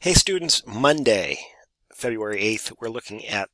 Hey students, Monday, February 8th, we're looking at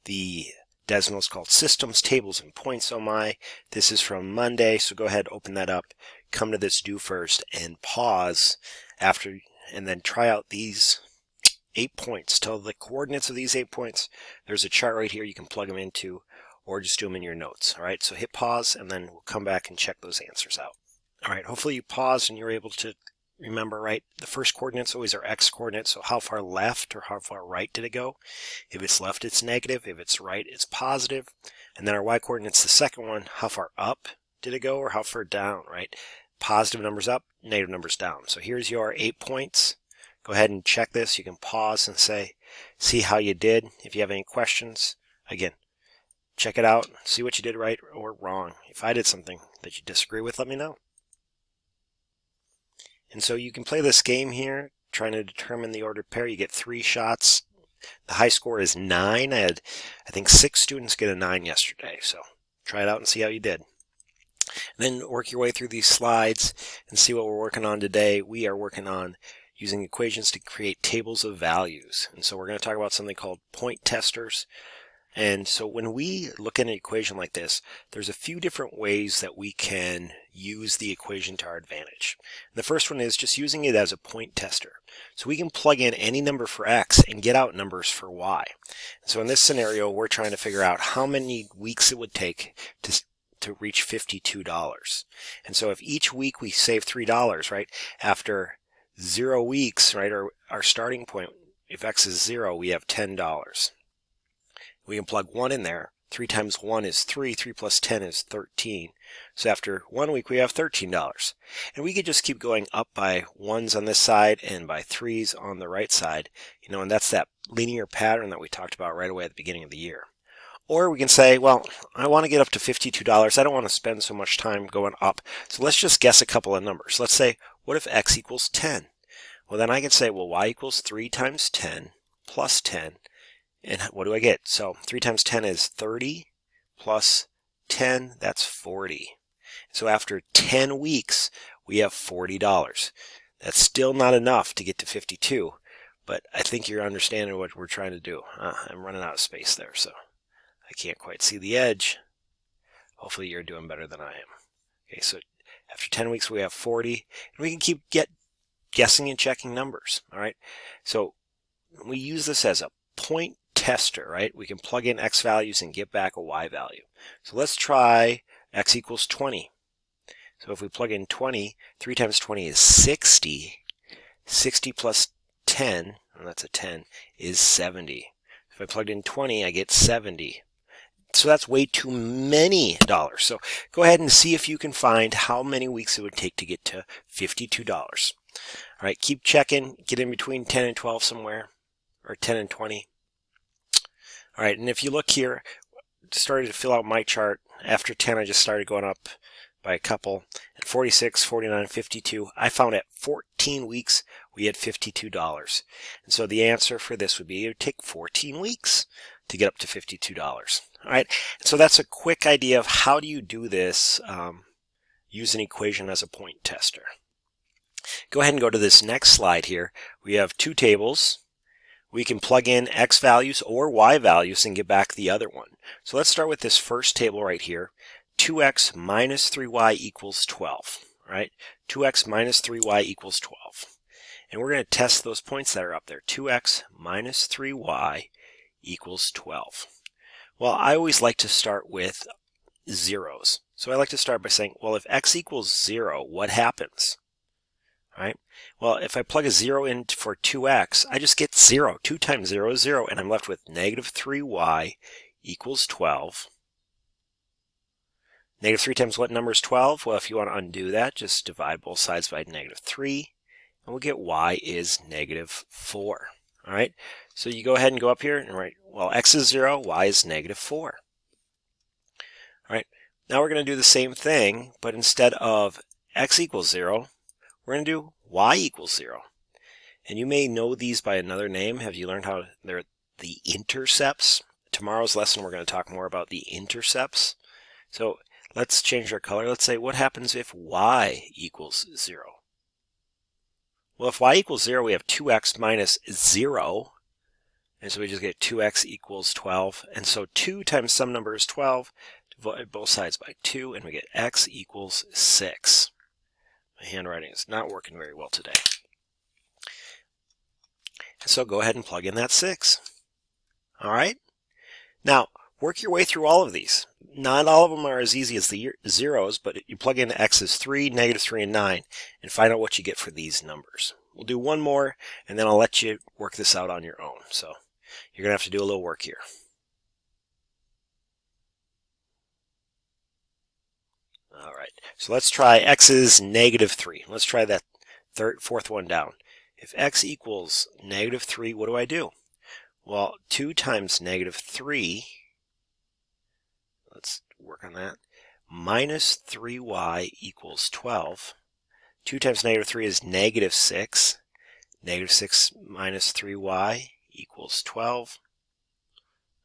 the Desmos called Systems, Tables, and Points OMI. This is from Monday, so go ahead, open that up, come to this do first, and pause after, and then try out these 8 points. Tell the coordinates of these 8 points. There's a chart right here you can plug them into, or just do them in your notes. All right, so hit pause, and then we'll come back and check those answers out. All right, hopefully you paused and you're able to remember, right, the first coordinates always are x coordinates, so how far left or how far right did it go? If it's left, it's negative. If it's right, it's positive. And then our y coordinates, the second one, how far up did it go or how far down, right? Positive numbers up, negative numbers down. So here's your 8 points. Go ahead and check this. You can pause and see how you did. If you have any questions, again, check it out, see what you did right or wrong. If I did something that you disagree with, let me know. And so you can play this game here, trying to determine the ordered pair. You get 3 shots. The high score is 9. I think 6 students get a 9 yesterday. So try it out and see how you did. And then work your way through these slides and see what we're working on today. We are working on using equations to create tables of values. And so we're going to talk about something called point testers. And so when we look at an equation like this, there's a few different ways that we can use the equation to our advantage. The first one is just using it as a point tester. So we can plug in any number for x and get out numbers for y. So in this scenario, we're trying to figure out how many weeks it would take to reach $52. And so if each week we save $3, right, after 0 weeks, right, or our starting point, if x is 0, we have $10. We can plug 1 in there. 3 times 1 is 3. 3 plus 10 is 13. So after 1 week, we have $13. And we could just keep going up by 1s on this side and by 3s on the right side. And that's that linear pattern that we talked about right away at the beginning of the year. Or we can say, well, I want to get up to $52. I don't want to spend so much time going up. So let's just guess a couple of numbers. Let's say, what if x equals 10? Well, then I can say, well, y equals 3 times 10 plus 10. And what do I get? So 3 times 10 is 30 plus 10, that's 40. So after 10 weeks, we have $40. That's still not enough to get to 52, but I think you're understanding what we're trying to do. I'm running out of space there, so I can't quite see the edge. Hopefully you're doing better than I am. Okay, so after 10 weeks, we have 40, and we can keep guessing and checking numbers, all right? So we use this as a point tester, right? We can plug in x values and get back a y value. So let's try x equals 20. So if we plug in 20, 3 times 20 is 60. 60 plus 10, and that's a 10, is 70. If I plugged in 20, I get 70. So that's way too many dollars. So go ahead and see if you can find how many weeks it would take to get to $52. All right, keep checking. Get in between 10 and 12 somewhere, or 10 and 20. All right, and if you look here, started to fill out my chart. After 10, I just started going up by a couple. At 46, 49, 52, I found at 14 weeks, we had $52. And so the answer for this would be it would take 14 weeks to get up to $52. All right, so that's a quick idea of how do you do this, use an equation as a point tester. Go ahead and go to this next slide here. We have 2 tables. We can plug in x values or y values and get back the other one. So let's start with this first table right here. 2x minus 3y equals 12, right? 2x minus 3y equals 12. And we're going to test those points that are up there. 2x minus 3y equals 12. Well, I always like to start with zeros. So I like to start by saying, well, if x equals 0, what happens? Right? Well, if I plug a 0 in for 2x, I just get 0. 2 times 0 is 0, and I'm left with negative 3y equals 12. Negative 3 times what number is 12? Well, if you want to undo that, just divide both sides by negative 3, and we'll get y is negative 4. All right? So you go ahead and go up here and write, well, x is 0, y is negative 4. All right? Now we're going to do the same thing, but instead of x equals 0, we're going to do y equals 0. And you may know these by another name. Have you learned how they're the intercepts? Tomorrow's lesson, we're going to talk more about the intercepts. So let's change our color. Let's say, what happens if y equals 0? Well, if y equals 0, we have 2x minus 0. And so we just get 2x equals 12. And so 2 times some number is 12. Divide both sides by 2, and we get x equals 6. My handwriting is not working very well today. So go ahead and plug in that 6. All right? Now, work your way through all of these. Not all of them are as easy as the zeros, but you plug in x is 3, -3, and 9, and find out what you get for these numbers. We'll do one more, and then I'll let you work this out on your own. So you're going to have to do a little work here. All right, so let's try x is -3. Let's try that fourth one down. If x equals -3, what do I do? Well, 2 times -3, let's work on that, minus 3y equals 12. 2 times -3 is -6. -6 minus 3y equals 12.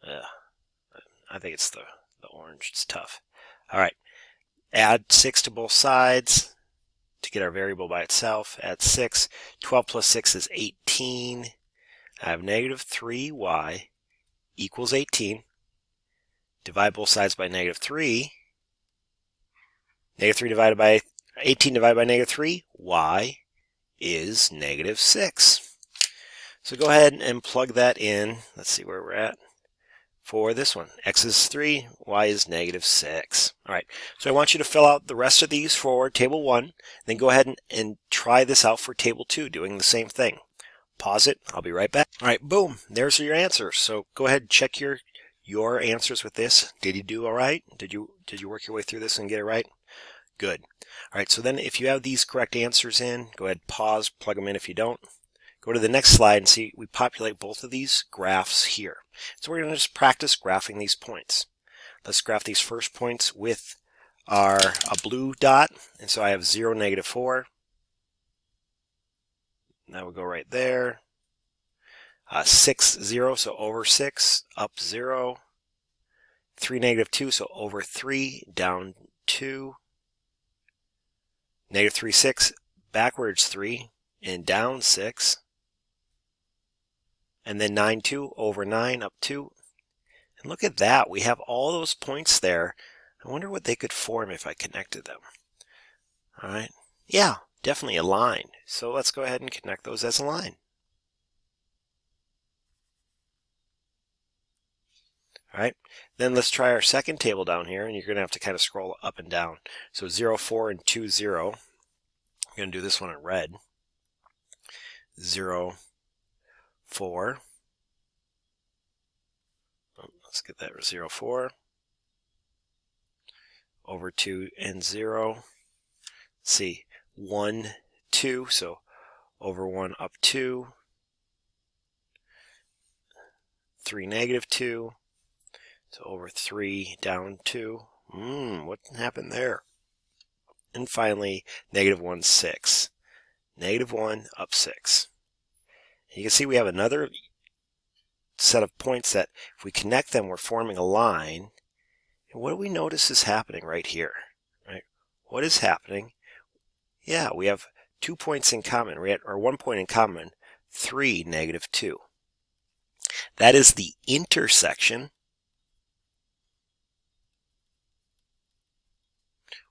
I think it's the orange. It's tough. All right. Add 6 to both sides to get our variable by itself. Add 6. 12 plus 6 is 18. I have -3y equals 18. Divide both sides by -3. -3 divided by 18 divided by -3, y is -6. So go ahead and plug that in. Let's see where we're at for this one. X is 3, y is -6. All right, so I want you to fill out the rest of these for table 1, then go ahead and try this out for table 2, doing the same thing. Pause it. I'll be right back. All right, boom. There's your answers. So go ahead and check your answers with this. Did you do all right? Did you work your way through this and get it right? Good. All right, so then if you have these correct answers in, go ahead, pause, plug them in if you don't. Go to the next slide and see we populate both of these graphs here. So we're going to just practice graphing these points. Let's graph these first points with a blue dot. And so I have 0, -4. That would go right there. 6, 0, so over 6, up 0. 3, -2, so over 3, down 2. -3, 6, backwards 3, and down 6. And then 9, 2, over 9, up 2. And look at that. We have all those points there. I wonder what they could form if I connected them. All right. Yeah, definitely a line. So let's go ahead and connect those as a line. All right. Then let's try our second table down here, and you're going to have to kind of scroll up and down. So 0, 4, and 2, 0. I'm going to do this one in red. 0, 4. Let's get that 0, 4. Over 2 and 0. Let's see, 1, 2. So over 1, up 2. 3, -2. So over 3, down 2. What happened there? And finally, -1, 6. -1, up 6. You can see we have another set of points that if we connect them, we're forming a line. And what do we notice is happening right here? Right? What is happening? Yeah, we have 2 points in common, or 1 point in common, 3, -2. That is the intersection.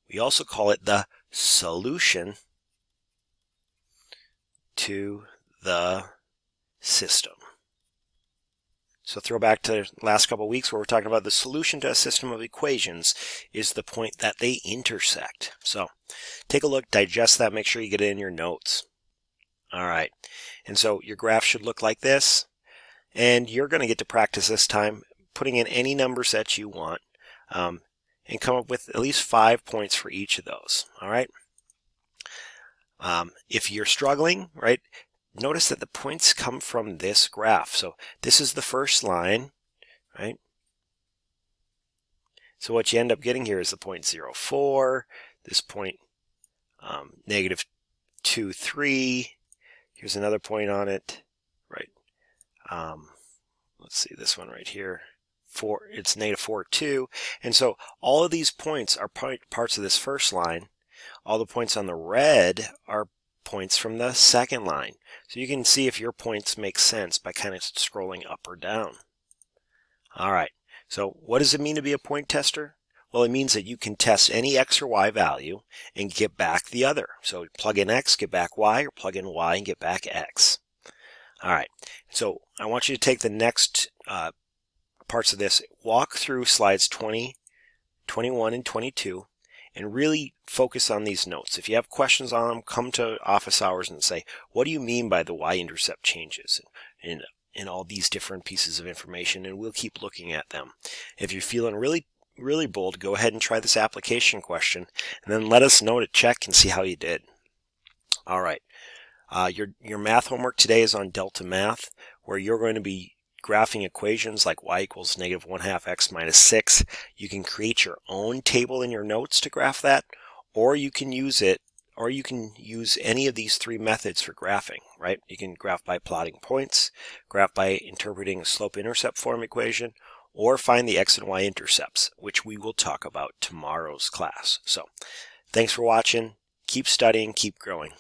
We also call it the solution to the system. So throw back to the last couple of weeks where we're talking about the solution to a system of equations is the point that they intersect. So take a look, digest that, make sure you get it in your notes. All right. And so your graph should look like this. And you're going to get to practice this time putting in any numbers that you want. And come up with at least 5 points for each of those. All right. If you're struggling, right, notice that the points come from this graph. So this is the first line, right? So what you end up getting here is the point 0, 4, this point -2, 3. Here's another point on it, right? Let's see this one right here. 4, it's -4, 2. And so all of these points are parts of this first line. All the points on the red are points from the second line. So you can see if your points make sense by kind of scrolling up or down. All right, so what does it mean to be a point tester? Well, it means that you can test any x or y value and get back the other. So plug in x, get back y, or plug in y and get back x. All right, so I want you to take the next parts of this, walk through slides 20, 21, and 22, and really focus on these notes. If you have questions on them, come to office hours and say, what do you mean by the y-intercept changes and all these different pieces of information, and we'll keep looking at them. If you're feeling really bold, go ahead and try this application question, and then let us know to check and see how you did. All right, your math homework today is on Delta Math, where you're going to be graphing equations like y equals -1/2 x minus 6. You can create your own table in your notes to graph that, or you can use any of these three methods for graphing, right? You can graph by plotting points, graph by interpreting a slope-intercept form equation, or find the x and y intercepts, which we will talk about tomorrow's class. So, thanks for watching. Keep studying, keep growing.